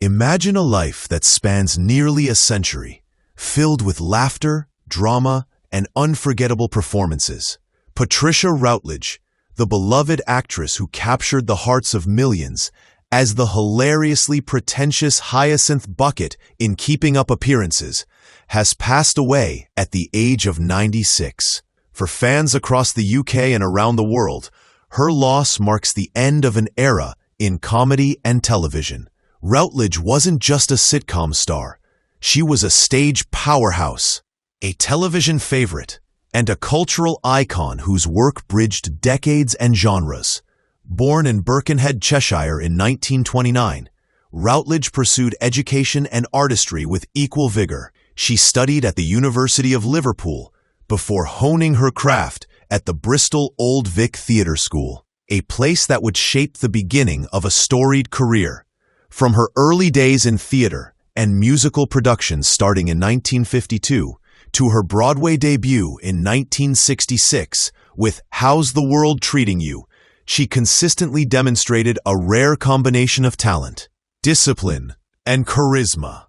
Imagine a life that spans nearly a century, filled with laughter, drama, and unforgettable performances. Patricia Routledge, the beloved actress who captured the hearts of millions as the hilariously pretentious Hyacinth Bucket in Keeping Up Appearances, has passed away at the age of 96. For fans across the UK and around the world, her loss marks the end of an era in comedy and television. Routledge wasn't just a sitcom star. She was a stage powerhouse, a television favorite, and a cultural icon whose work bridged decades and genres. Born in Birkenhead, Cheshire in 1929, Routledge pursued education and artistry with equal vigor. She studied at the University of Liverpool before honing her craft at the Bristol Old Vic Theatre School, a place that would shape the beginning of a storied career. From her early days in theatre and musical productions starting in 1952 to her Broadway debut in 1966 with How's the World Treating You, she consistently demonstrated a rare combination of talent, discipline, and charisma.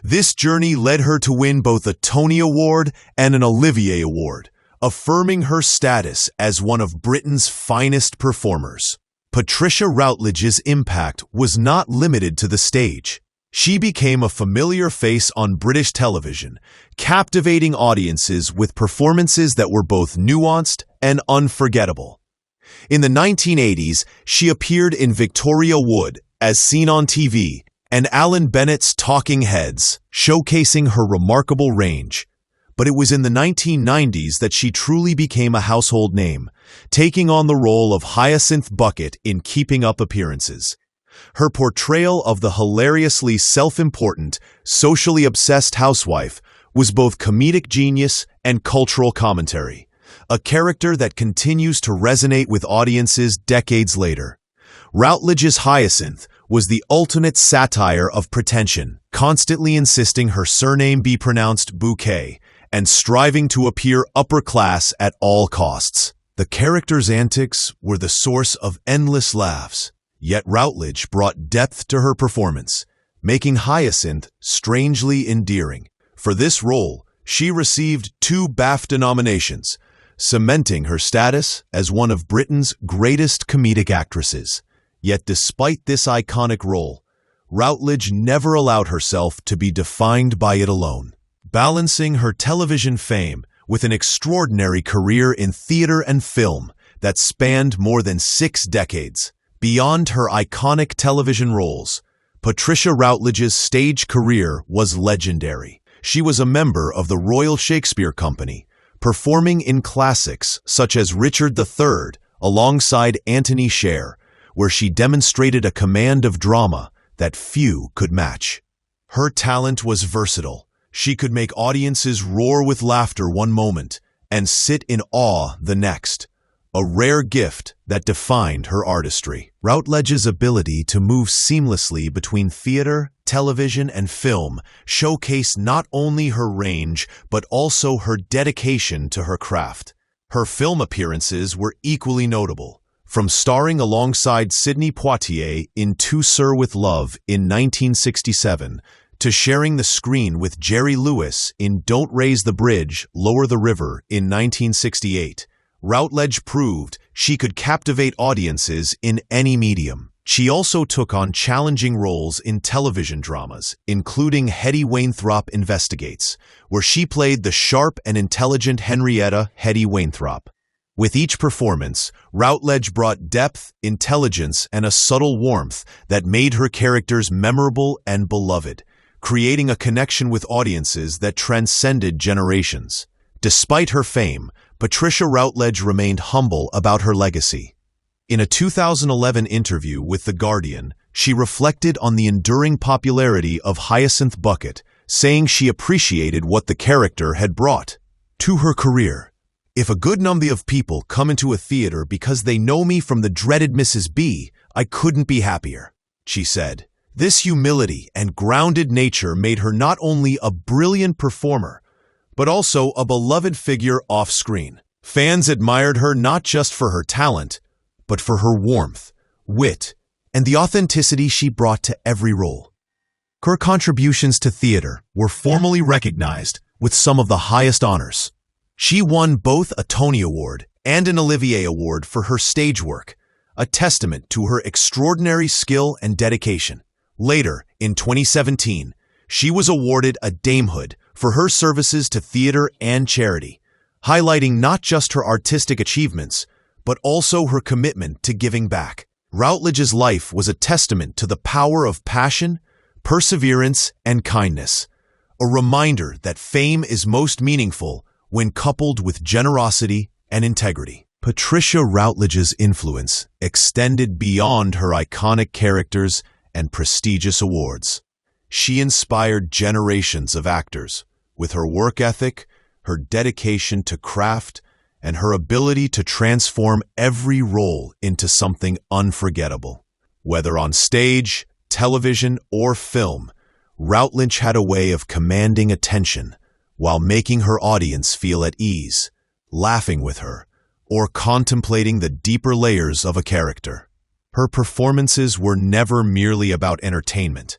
This journey led her to win both a Tony Award and an Olivier Award, affirming her status as one of Britain's finest performers. Patricia Routledge's impact was not limited to the stage. She became a familiar face on British television, captivating audiences with performances that were both nuanced and unforgettable. In the 1980s, she appeared in Victoria Wood, As Seen on TV, and Alan Bennett's Talking Heads, showcasing her remarkable range. But it was in the 1990s that she truly became a household name, taking on the role of Hyacinth Bucket in Keeping Up Appearances. Her portrayal of the hilariously self-important, socially obsessed housewife was both comedic genius and cultural commentary, a character that continues to resonate with audiences decades later. Routledge's Hyacinth was the ultimate satire of pretension, constantly insisting her surname be pronounced Bouquet and striving to appear upper class at all costs. The character's antics were the source of endless laughs, yet Routledge brought depth to her performance, making Hyacinth strangely endearing. For this role, she received 2 BAFTA nominations, cementing her status as one of Britain's greatest comedic actresses. Yet despite this iconic role, Routledge never allowed herself to be defined by it alone. Balancing her television fame with an extraordinary career in theater and film that spanned more than 6 decades. Beyond her iconic television roles, Patricia Routledge's stage career was legendary. She was a member of the Royal Shakespeare Company, performing in classics such as Richard III alongside Anthony Sher, where she demonstrated a command of drama that few could match. Her talent was versatile. She could make audiences roar with laughter one moment and sit in awe the next, a rare gift that defined her artistry. Routledge's ability to move seamlessly between theater, television, and film showcased not only her range but also her dedication to her craft. Her film appearances were equally notable, from starring alongside Sidney Poitier in To Sir with Love in 1967 to sharing the screen with Jerry Lewis in Don't Raise the Bridge, Lower the River in 1968. Routledge proved she could captivate audiences in any medium. She also took on challenging roles in television dramas, including Hetty Wainthropp Investigates, where she played the sharp and intelligent Henrietta Hetty Wainthropp. With each performance, Routledge brought depth, intelligence, and a subtle warmth that made her characters memorable and beloved, creating a connection with audiences that transcended generations. Despite her fame, Patricia Routledge remained humble about her legacy. In a 2011 interview with The Guardian, she reflected on the enduring popularity of Hyacinth Bucket, saying she appreciated what the character had brought to her career. "If a good number of people come into a theater because they know me from the dreaded Mrs. B, I couldn't be happier," she said. This humility and grounded nature made her not only a brilliant performer, but also a beloved figure off-screen. Fans admired her not just for her talent, but for her warmth, wit, and the authenticity she brought to every role. Her contributions to theater were formally recognized with some of the highest honors. She won both a Tony Award and an Olivier Award for her stage work, a testament to her extraordinary skill and dedication. Later, in 2017, she was awarded a Damehood for her services to theater and charity, highlighting not just her artistic achievements, but also her commitment to giving back. Routledge's life was a testament to the power of passion, perseverance, and kindness, a reminder that fame is most meaningful when coupled with generosity and integrity. Patricia Routledge's influence extended beyond her iconic characters and prestigious awards. She inspired generations of actors with her work ethic, her dedication to craft, and her ability to transform every role into something unforgettable. Whether on stage, television, or film, Routledge had a way of commanding attention while making her audience feel at ease, laughing with her, or contemplating the deeper layers of a character. Her performances were never merely about entertainment.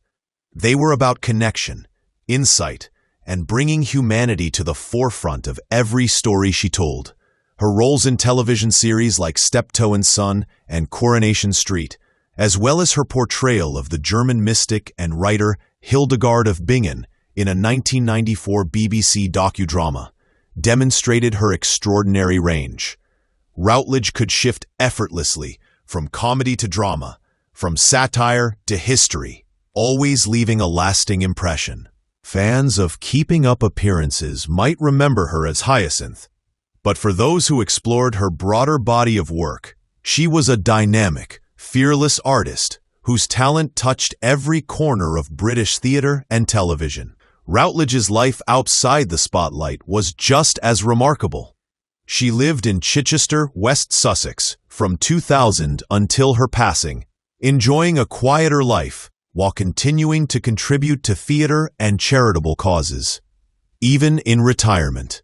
They were about connection, insight, and bringing humanity to the forefront of every story she told. Her roles in television series like Steptoe and Son and Coronation Street, as well as her portrayal of the German mystic and writer Hildegard of Bingen in a 1994 BBC docudrama, demonstrated her extraordinary range. Routledge could shift effortlessly from comedy to drama, from satire to history, always leaving a lasting impression. Fans of Keeping Up Appearances might remember her as Hyacinth, but for those who explored her broader body of work, she was a dynamic, fearless artist whose talent touched every corner of British theatre and television. Routledge's life outside the spotlight was just as remarkable. She lived in Chichester, West Sussex, from 2000 until her passing, enjoying a quieter life while continuing to contribute to theatre and charitable causes. Even in retirement,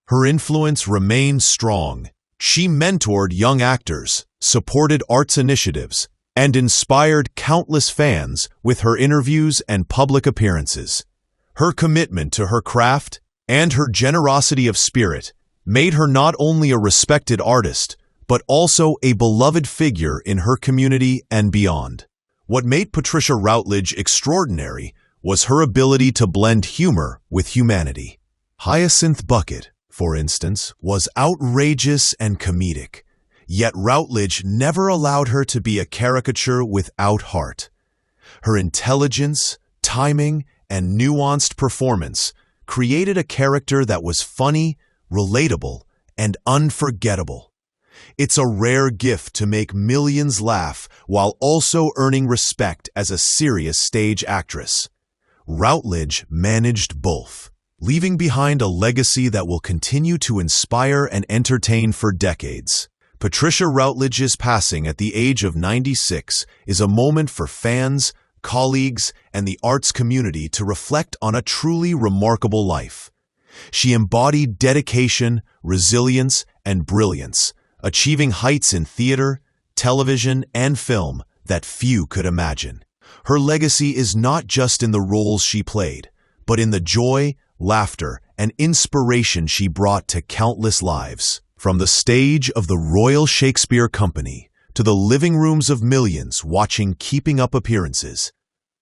her influence remained strong. She mentored young actors, supported arts initiatives, and inspired countless fans with her interviews and public appearances. Her commitment to her craft and her generosity of spirit made her not only a respected artist, but also a beloved figure in her community and beyond. What made Patricia Routledge extraordinary was her ability to blend humor with humanity. Hyacinth Bucket, for instance, was outrageous and comedic, yet Routledge never allowed her to be a caricature without heart. Her intelligence, timing, and nuanced performance created a character that was funny, relatable, and unforgettable. It's a rare gift to make millions laugh while also earning respect as a serious stage actress. Routledge managed both, leaving behind a legacy that will continue to inspire and entertain for decades. Patricia Routledge's passing at the age of 96 is a moment for fans, colleagues, and the arts community to reflect on a truly remarkable life. She embodied dedication, resilience, and brilliance, achieving heights in theater, television, and film that few could imagine. Her legacy is not just in the roles she played, but in the joy, laughter, and inspiration she brought to countless lives. From the stage of the Royal Shakespeare Company to the living rooms of millions watching Keeping Up Appearances,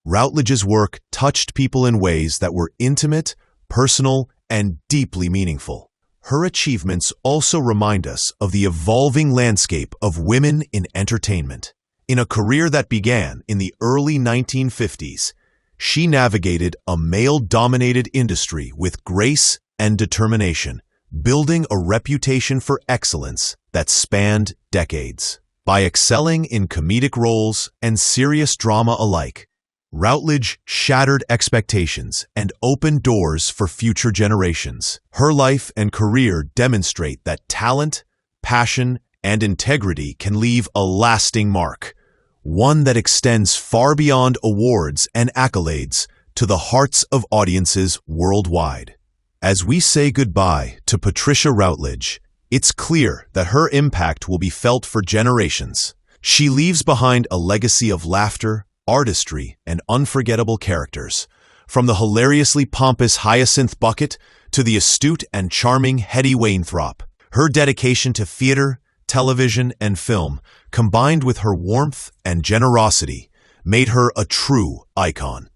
Routledge's work touched people in ways that were intimate, personal, and deeply meaningful. Her achievements also remind us of the evolving landscape of women in entertainment. In a career that began in the early 1950s, she navigated a male-dominated industry with grace and determination, building a reputation for excellence that spanned decades. By excelling in comedic roles and serious drama alike, Routledge shattered expectations and opened doors for future generations. Her life and career demonstrate that talent, passion, and integrity can leave a lasting mark, one that extends far beyond awards and accolades to the hearts of audiences worldwide. As we say goodbye to Patricia Routledge, it's clear that her impact will be felt for generations. She leaves behind a legacy of laughter, artistry, and unforgettable characters. From the hilariously pompous Hyacinth Bucket to the astute and charming Hetty Wainthropp, her dedication to theater, television, and film, combined with her warmth and generosity, made her a true icon.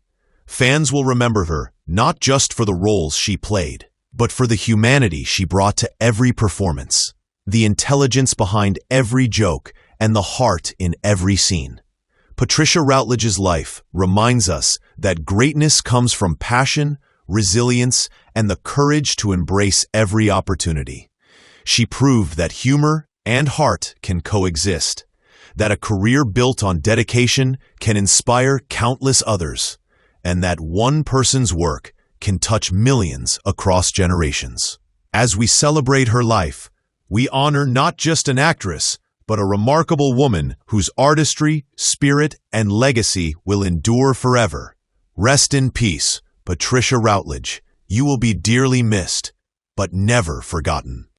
Fans will remember her not just for the roles she played, but for the humanity she brought to every performance, the intelligence behind every joke, and the heart in every scene. Patricia Routledge's life reminds us that greatness comes from passion, resilience, and the courage to embrace every opportunity. She proved that humor and heart can coexist, that a career built on dedication can inspire countless others, and that one person's work can touch millions across generations. As we celebrate her life, we honor not just an actress, but a remarkable woman whose artistry, spirit, and legacy will endure forever. Rest in peace, Patricia Routledge. You will be dearly missed, but never forgotten.